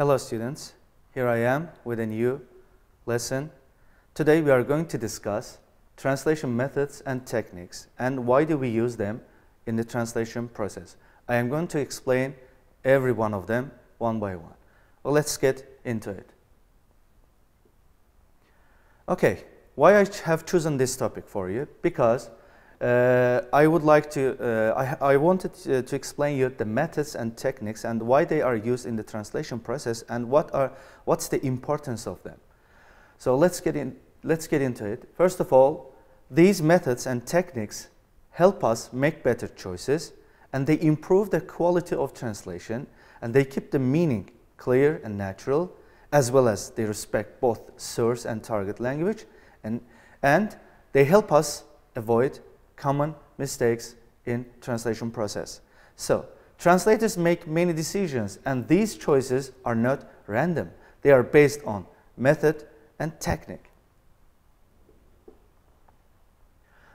Hello students, here I am with a new lesson. Today we are going to discuss translation methods and techniques and why do we use them in the translation process. I am going to explain every one of them one by one. Well, let's get into it. Okay, why I have chosen this topic for you? Because I wanted to explain you the methods and techniques and why they are used in the translation process and what's the importance of them. So let's get into it. First of all, these methods and techniques help us make better choices, and they improve the quality of translation, and they keep the meaning clear and natural, as well as they respect both source and target language, and they help us avoid common mistakes in translation process. So, translators make many decisions, and these choices are not random. They are based on method and technique.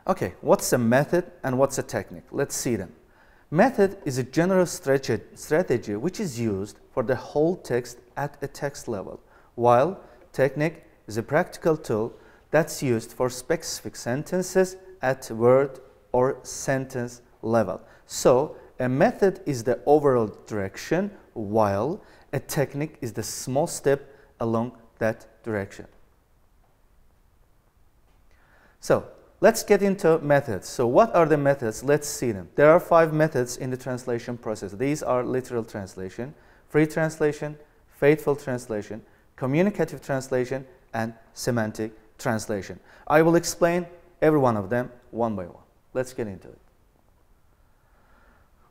Okay, what's a method and what's a technique? Let's see them. Method is a general strategy which is used for the whole text at a text level, while technique is a practical tool that's used for specific sentences at word or sentence level. So, a method is the overall direction, while a technique is the small step along that direction. So, let's get into methods. So, what are the methods? Let's see them. There are 5 methods in the translation process. These are literal translation, free translation, faithful translation, communicative translation, and semantic translation. I will explain every one of them one by one. Let's get into it.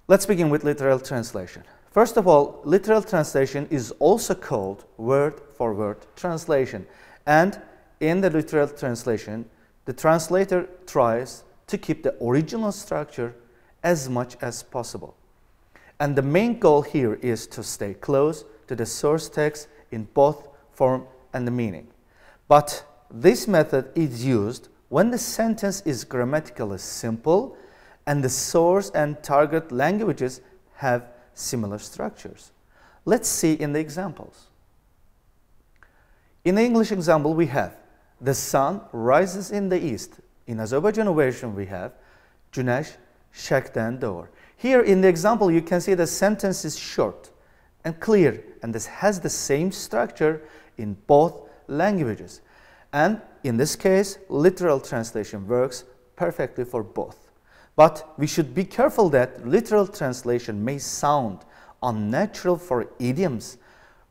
Let's begin with literal translation. First of all, literal translation is also called word-for-word translation. And in the literal translation, the translator tries to keep the original structure as much as possible. And the main goal here is to stay close to the source text in both form and the meaning. But this method is used when the sentence is grammatically simple and the source and target languages have similar structures. Let's see in the examples. In the English example, we have the sun rises in the east. In Azerbaijani version, we have Güneş şərqdən doğur. Here in the example, you can see the sentence is short and clear, and this has the same structure in both languages. And in this case, literal translation works perfectly for both. But we should be careful that literal translation may sound unnatural for idioms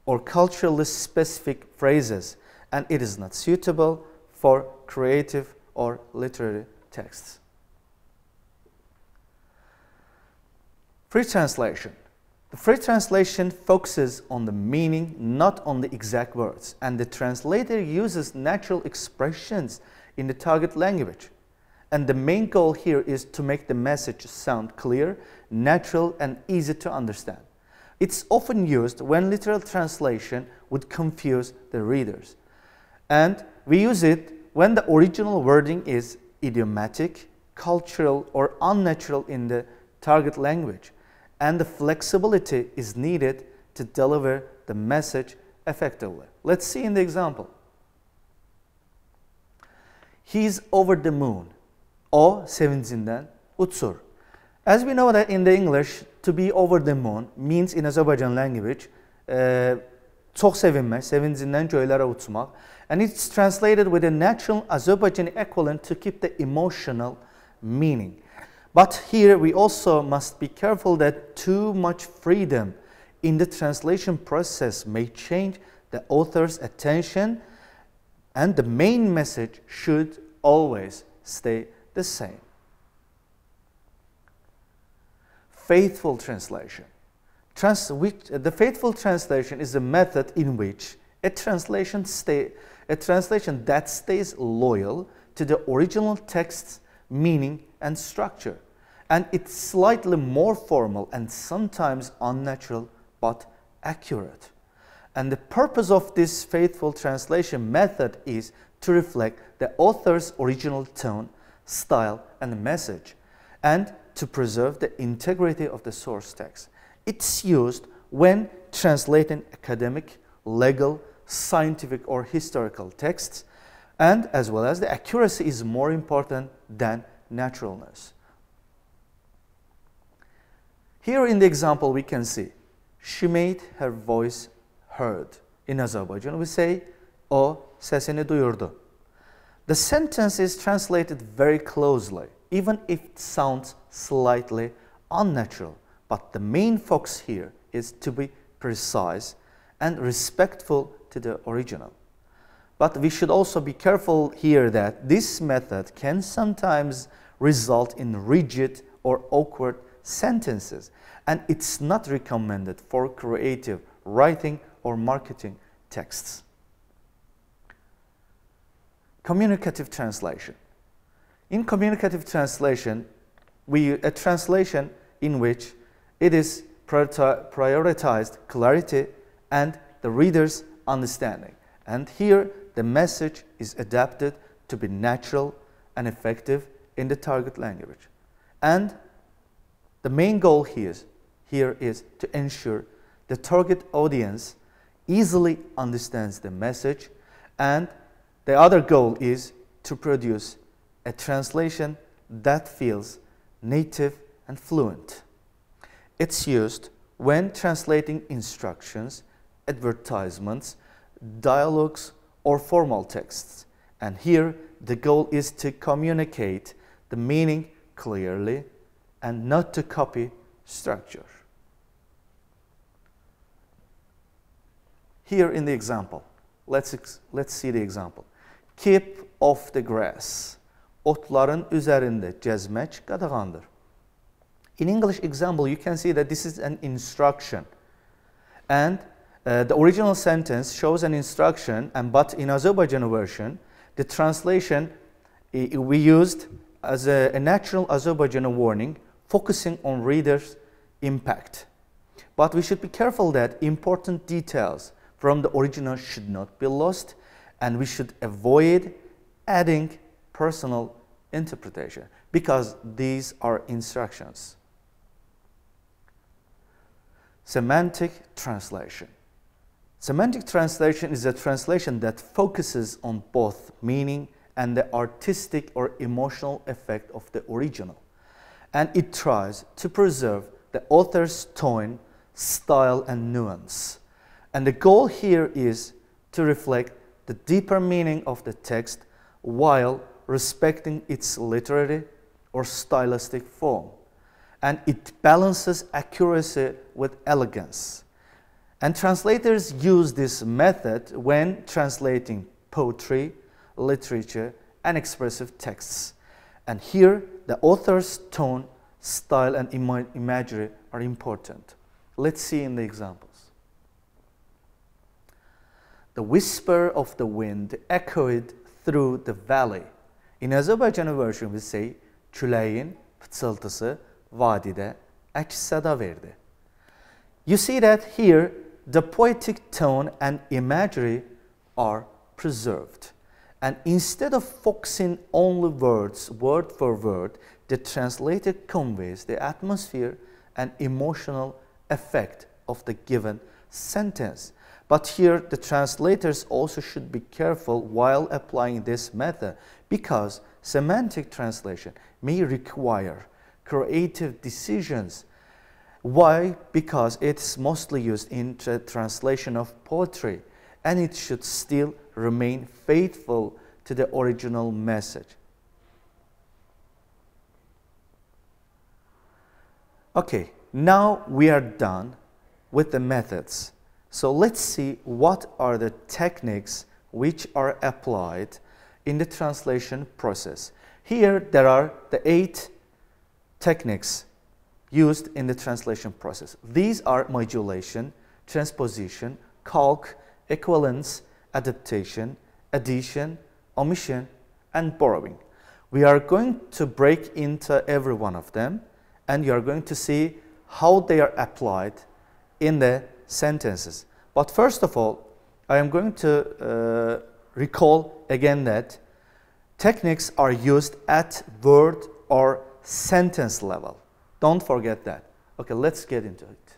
or culturally specific phrases, and it is not suitable for creative or literary texts. Free translation. The free translation focuses on the meaning, not on the exact words, and the translator uses natural expressions in the target language. And the main goal here is to make the message sound clear, natural, and easy to understand. It's often used when literal translation would confuse the readers. And we use it when the original wording is idiomatic, cultural, or unnatural in the target language, and the flexibility is needed to deliver the message effectively. Let's see in the example. He's over the moon. O sevincinden uçur. As we know that in the English, to be over the moon means in Azerbaijan language, çok sevinmek, sevincinden göylere uçmak. And it's translated with a natural Azerbaijani equivalent to keep the emotional meaning. But here we also must be careful that too much freedom in the translation process may change the author's attention, and the main message should always stay the same. Faithful translation. The faithful translation is a method in which a translation that stays loyal to the original text's meaning and structure. And it's slightly more formal and sometimes unnatural but accurate. And the purpose of this faithful translation method is to reflect the author's original tone, style, and message, and to preserve the integrity of the source text. It's used when translating academic, legal, scientific or historical texts, and as well as the accuracy is more important than naturalness. Here in the example we can see, she made her voice heard. In Azerbaijan we say, o sesini duyurdu. The sentence is translated very closely, even if it sounds slightly unnatural. But the main focus here is to be precise and respectful to the original. But we should also be careful here that this method can sometimes result in rigid or awkward sentences, and it's not recommended for creative writing or marketing texts. Communicative translation. In communicative translation, a translation in which it is prioritized clarity and the reader's understanding. And here the message is adapted to be natural and effective in the target language. And the main goal here is to ensure the target audience easily understands the message, and the other goal is to produce a translation that feels native and fluent. It's used when translating instructions, advertisements, dialogues, or formal texts. And here the goal is to communicate the meaning clearly and not to copy structure. Here in the example, let's see the example. Keep off the grass. Otların üzerinde gezmek qadağandır. In English example, you can see that this is an instruction. And the original sentence shows an instruction, but in Azerbaijani version, the translation we used as a natural Azerbaijani warning, focusing on reader's impact. But we should be careful that important details from the original should not be lost, and we should avoid adding personal interpretation because these are instructions. Semantic translation. Semantic translation is a translation that focuses on both meaning and the artistic or emotional effect of the original. And it tries to preserve the author's tone, style, and nuance. And the goal here is to reflect the deeper meaning of the text while respecting its literary or stylistic form. And it balances accuracy with elegance. And translators use this method when translating poetry, literature, and expressive texts. And here, the author's tone, style, and imagery are important. Let's see in the examples. The whisper of the wind echoed through the valley. In Azerbaijani version we say, küləyin pıçıltısı vadide əks-səda verdi. You see that here the poetic tone and imagery are preserved. And instead of focusing only words, word for word, the translator conveys the atmosphere and emotional effect of the given sentence. But here the translators also should be careful while applying this method because semantic translation may require creative decisions. Why? Because it's mostly used in the translation of poetry, and it should still remain faithful to the original message. Okay, now we are done with the methods. So let's see what are the techniques which are applied in the translation process. Here there are the 8 techniques used in the translation process. These are modulation, transposition, calque, equivalence, adaptation, addition, omission, and borrowing. We are going to break into every one of them, and you are going to see how they are applied in the sentences. But first of all, I am going to recall again that techniques are used at word or sentence level. Don't forget that. Okay, let's get into it.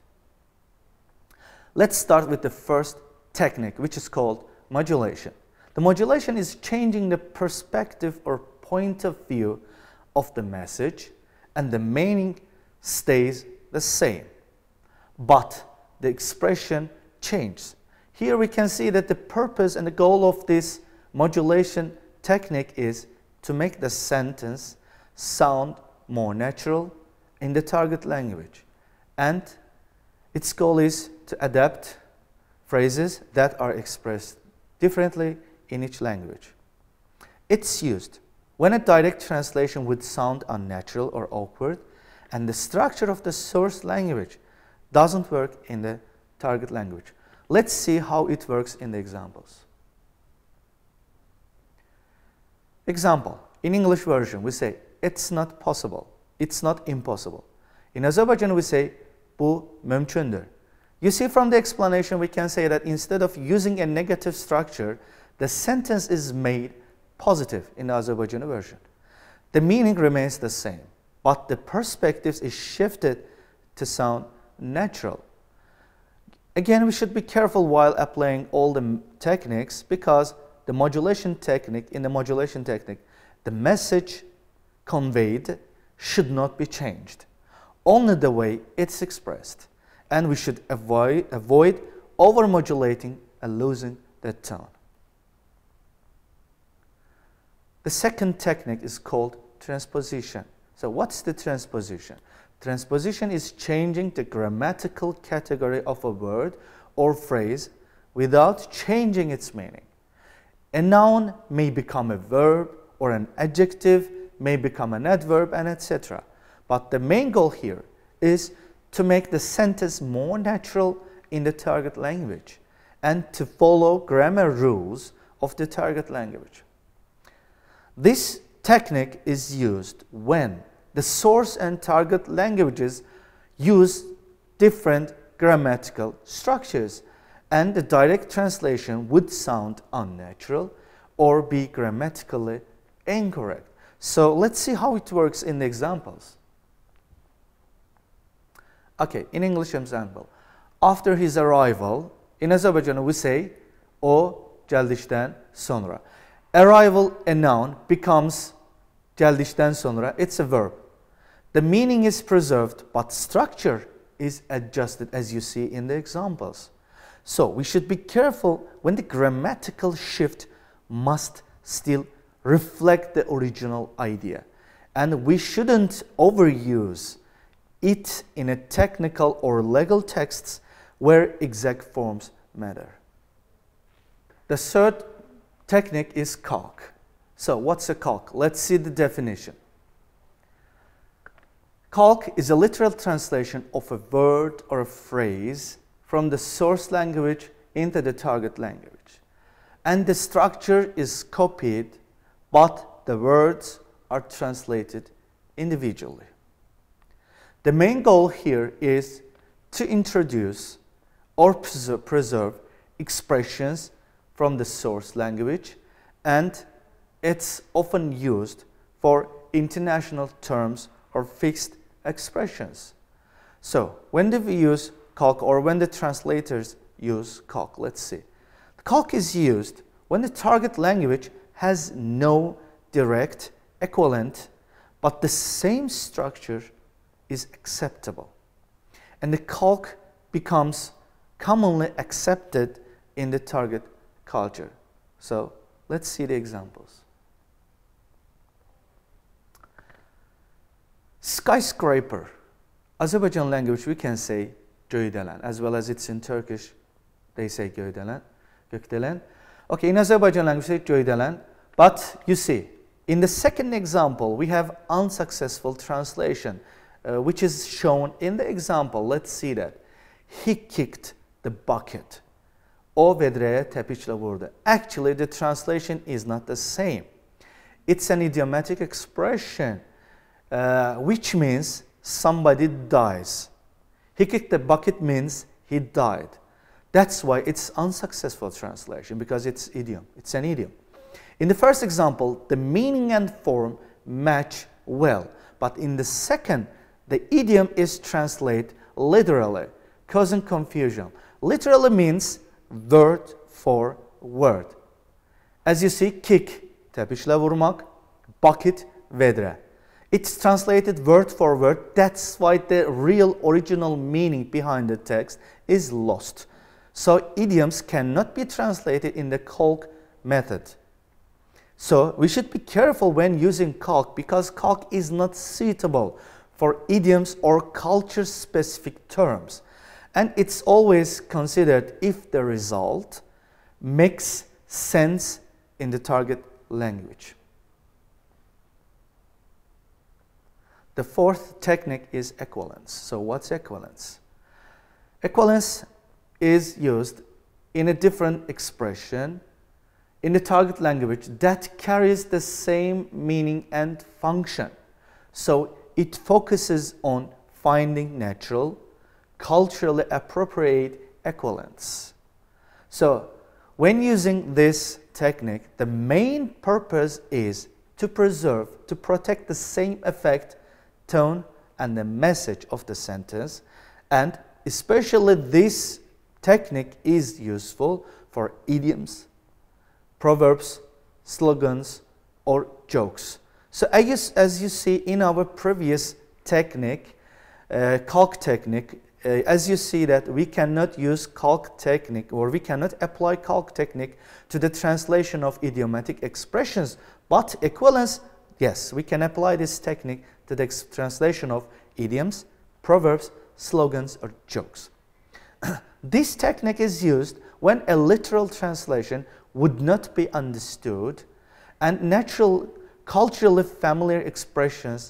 Let's start with the first technique, which is called modulation. The modulation is changing the perspective or point of view of the message, and the meaning stays the same, but the expression changes. Here we can see that the purpose and the goal of this modulation technique is to make the sentence sound more natural in the target language, and its goal is to adapt phrases that are expressed differently in each language. It's used when a direct translation would sound unnatural or awkward, and the structure of the source language doesn't work in the target language. Let's see how it works in the examples. Example, in English version we say, it's not possible, it's not impossible. In Azerbaijan we say, bu mümkündür. You see, from the explanation we can say that instead of using a negative structure, the sentence is made positive in the Azerbaijani version. The meaning remains the same, but the perspective is shifted to sound natural. Again, we should be careful while applying all the techniques, because the modulation technique, the message conveyed should not be changed, only the way it's expressed, and we should avoid over-modulating and losing that tone. The second technique is called transposition. So what's the transposition? Transposition is changing the grammatical category of a word or phrase without changing its meaning. A noun may become a verb, or an adjective may become an adverb, and etc. But the main goal here is to make the sentence more natural in the target language and to follow grammar rules of the target language. This technique is used when the source and target languages use different grammatical structures, and the direct translation would sound unnatural or be grammatically incorrect. So let's see how it works in the examples. Okay, in English example, after his arrival, in Azerbaijan we say, o geldikten sonra. Arrival, a noun, becomes geldikten sonra, it's a verb. The meaning is preserved, but structure is adjusted, as you see in the examples. So we should be careful when the grammatical shift must still reflect the original idea, and we shouldn't overuse it in a technical or legal texts where exact forms matter. The third technique is calque. So what's a calque? Let's see the definition. Calque is a literal translation of a word or a phrase from the source language into the target language, and the structure is copied, but the words are translated individually. The main goal here is to introduce or preserve expressions from the source language, and it's often used for international terms or fixed expressions. So when we use calque, or when the translators use calque, let's see. Calque is used when the target language has no direct equivalent, but the same structure is acceptable, and the calque becomes commonly accepted in the target culture. So let's see the examples. Skyscraper. Azerbaijan language we can say göydelen, as well as it's in Turkish they say göydelen, gökdelen. Okay, in Azerbaijan language we say göydelen, but you see in the second example we have unsuccessful translation, which is shown in the example. Let's see that. He kicked the bucket. O vedreye tepiçle vurdu. Actually, the translation is not the same. It's an idiomatic expression, which means somebody dies. He kicked the bucket means he died. That's why it's unsuccessful translation, because it's idiom. It's an idiom. In the first example, the meaning and form match well, but in the second, the idiom is translated literally, causing confusion. literally means word for word. As you see, kick, tepişle vurmak, bucket, vedre. It's translated word for word. That's why the real original meaning behind the text is lost. So idioms cannot be translated in the calque method. So we should be careful when using calque, because calque is not suitable for idioms or culture-specific terms. And it's always considered if the result makes sense in the target language. The fourth technique is equivalence. So what's equivalence? Equivalence is used in a different expression in the target language that carries the same meaning and function. So it focuses on finding natural, culturally appropriate equivalence. So when using this technique, the main purpose is to preserve, to protect the same effect, tone, and the message of the sentence, and especially this technique is useful for idioms, proverbs, slogans, or jokes. So as you see in our previous technique, calque technique, as you see that we cannot use calque technique, or we cannot apply calque technique to the translation of idiomatic expressions, but equivalence, yes, we can apply this technique to the translation of idioms, proverbs, slogans, or jokes. This technique is used when a literal translation would not be understood and natural, culturally familiar expression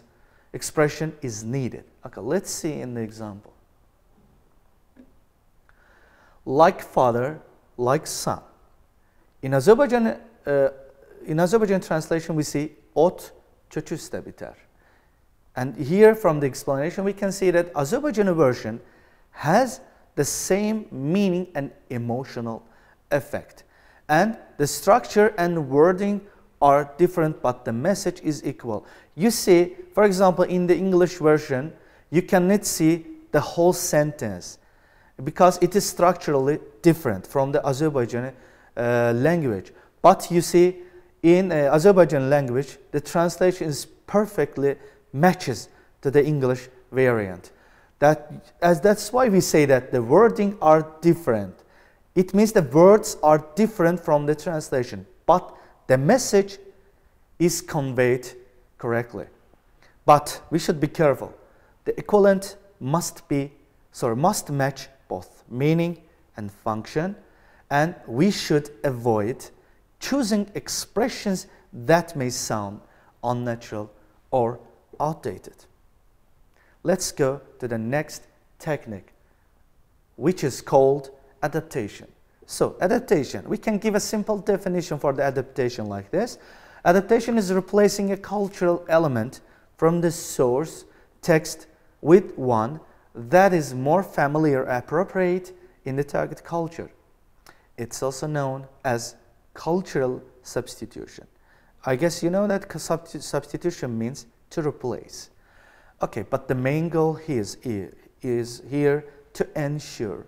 is needed. Okay, let's see in the example. Like father, like son. In Azerbaijan translation we see ot çöçüste biter. And here from the explanation we can see that Azerbaijani version has the same meaning and emotional effect. And the structure and wording are different, but the message is equal. You see, for example, in the English version, you cannot see the whole sentence because it is structurally different from the Azerbaijani language. But you see, in Azerbaijani language, the translation is perfectly matches to the English variant. That's why we say that the wording are different. It means the words are different from the translation, but the message is conveyed correctly. But we should be careful. The equivalent must match both meaning and function, and we should avoid choosing expressions that may sound unnatural or outdated. Let's go to the next technique, which is called adaptation. So adaptation, we can give a simple definition for the adaptation like this. Adaptation is replacing a cultural element from the source text with one that is more familiar, appropriate in the target culture. It's also known as cultural substitution. I guess you know that substitution means to replace. Okay, but the main goal here is here to ensure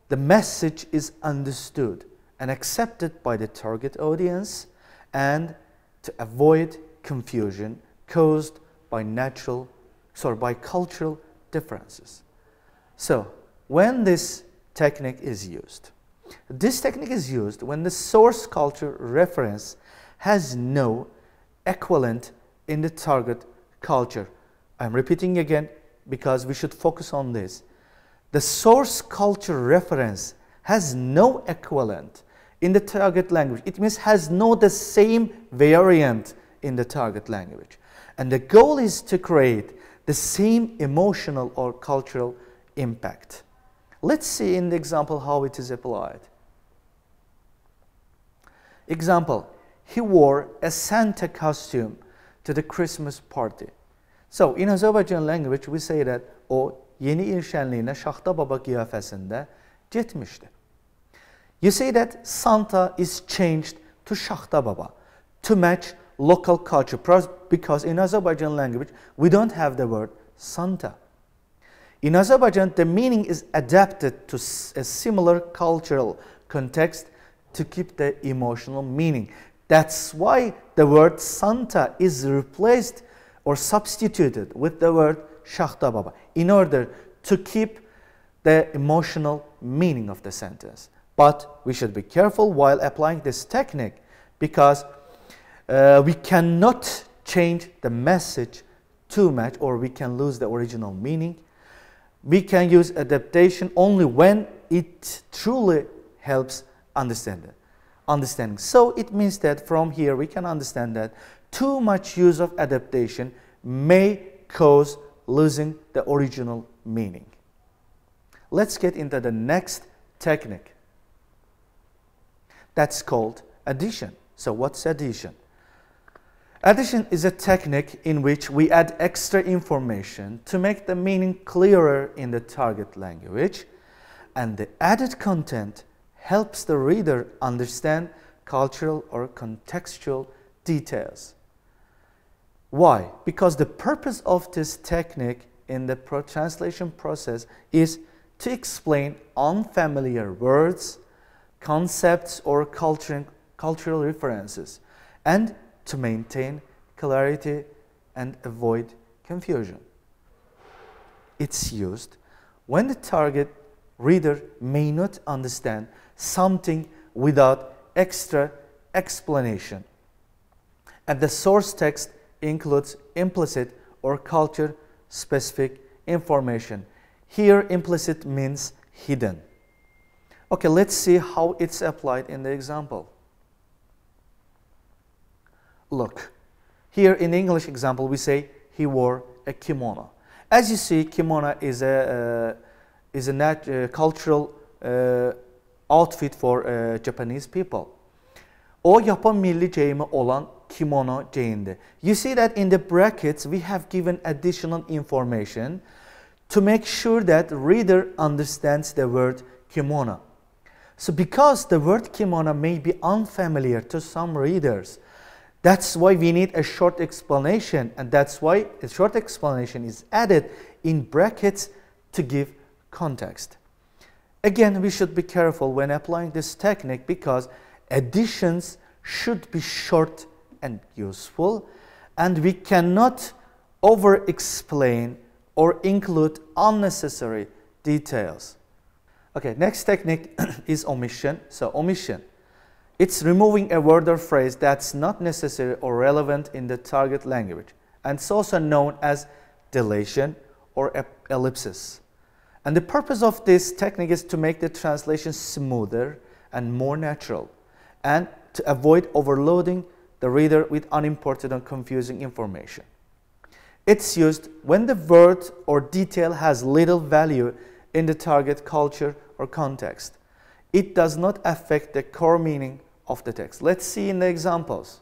the message is understood and accepted by the target audience, and to avoid confusion caused by cultural differences. So when this technique is used when the source culture reference has no equivalent in the target culture. I'm repeating again because we should focus on this. The source culture reference has no equivalent in the target language. It means has no the same variant in the target language. And the goal is to create the same emotional or cultural impact. Let's see in the example how it is applied. Example, he wore a Santa costume to the Christmas party. So in Azerbaycan language we say that o yeni il şenliğine Şaxta Baba kıyafəsində getmişdi. You say that Santa is changed to Şaxta Baba to match local culture, because in Azerbaijan language we don't have the word Santa. In Azerbaijan, the meaning is adapted to a similar cultural context to keep the emotional meaning. That's why the word Santa is replaced or substituted with the word Shakhta Baba in order to keep the emotional meaning of the sentence. But we should be careful while applying this technique because we cannot change the message too much or we can lose the original meaning. We can use adaptation only when it truly helps understanding. So it means that from here we can understand that too much use of adaptation may cause losing the original meaning. Let's get into the next technique. That's called addition. So what's addition? Addition is a technique in which we add extra information to make the meaning clearer in the target language, and the added content helps the reader understand cultural or contextual details. Why? Because the purpose of this technique in the translation process is to explain unfamiliar words, concepts, or cultural references, and to maintain clarity and avoid confusion. It's used when the target reader may not understand something without extra explanation, and the source text includes implicit or culture-specific information. Here, implicit means hidden. Okay, let's see how it's applied in the example. Look, here in the English example, we say he wore a kimono. As you see, kimono is a cultural outfit for Japanese people. O Japon milli giyimi olan kimono giyindi. You see that in the brackets we have given additional information to make sure that the reader understands the word kimono. So because the word kimono may be unfamiliar to some readers, that's why we need a short explanation, and that's why a short explanation is added in brackets to give context. Again, we should be careful when applying this technique because additions should be short and useful, and we cannot over-explain or include unnecessary details. Okay, next technique is omission. So omission, it's removing a word or phrase that's not necessary or relevant in the target language, and it's also known as deletion or ellipsis. And the purpose of this technique is to make the translation smoother and more natural, and to avoid overloading the reader with unimportant and confusing information. It's used when the word or detail has little value in the target culture or context. It does not affect the core meaning of the text. Let's see in the examples.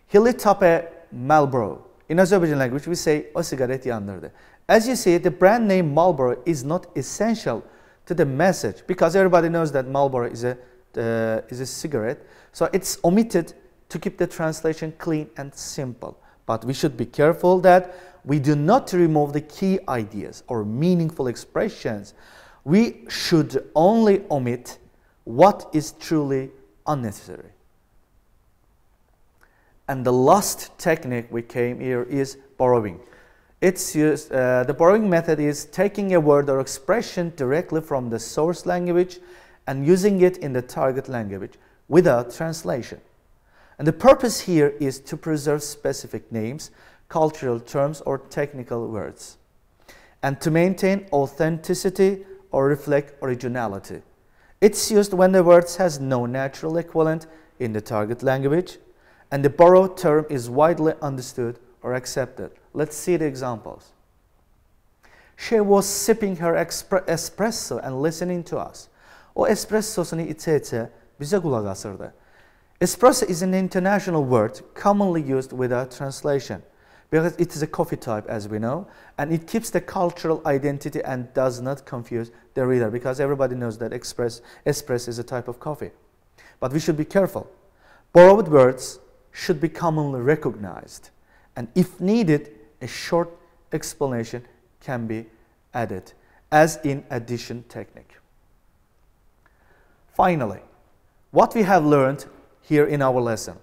He lit up a Marlboro. In Azerbaijan language, we say o sigaret yandırdı. As you see, the brand name Marlboro is not essential to the message because everybody knows that Marlboro is a cigarette. So it's omitted to keep the translation clean and simple. But we should be careful that we do not remove the key ideas or meaningful expressions. We should only omit what is truly unnecessary. And the last technique we came here is borrowing. It's used, the borrowing method is taking a word or expression directly from the source language and using it in the target language without translation. And the purpose here is to preserve specific names, cultural terms, or technical words, and to maintain authenticity or reflect originality. It's used when the word has no natural equivalent in the target language, and the borrowed term is widely understood or accepted. Let's see the examples. She was sipping her espresso and listening to us. O espressosunu içe bize kulak asırdı. Espresso is an international word commonly used without translation because it is a coffee type, as we know, and it keeps the cultural identity and does not confuse the reader because everybody knows that espresso is a type of coffee. But we should be careful. Borrowed words should be commonly recognized, and if needed, a short explanation can be added as in addition technique. Finally, what we have learned here in our lesson.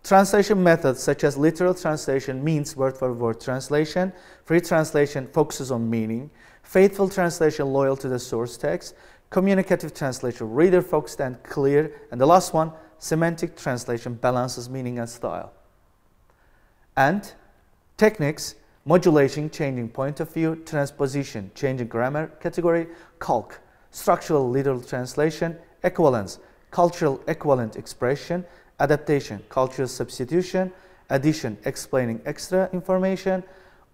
Translation methods such as literal translation means word-for-word translation, free translation focuses on meaning, faithful translation loyal to the source text, communicative translation reader-focused and clear, and the last one, semantic translation balances meaning and style. And techniques, modulation, changing point of view, transposition, changing grammar category, calque, structural literal translation, equivalence, cultural equivalent expression, adaptation, cultural substitution, addition, explaining extra information,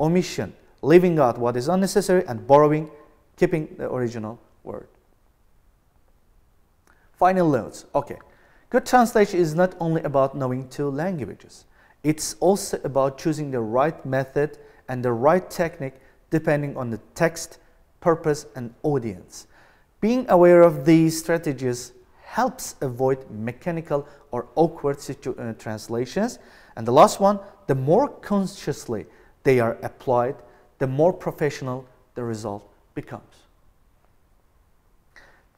omission, leaving out what is unnecessary, and borrowing, keeping the original word. Final notes. Okay, good translation is not only about knowing two languages. It's also about choosing the right method and the right technique depending on the text, purpose, and audience. Being aware of these strategies helps avoid mechanical or awkward translations. And the last one, the more consciously they are applied, the more professional the result becomes.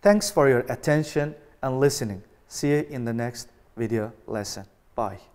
Thanks for your attention and listening. See you in the next video lesson. Bye.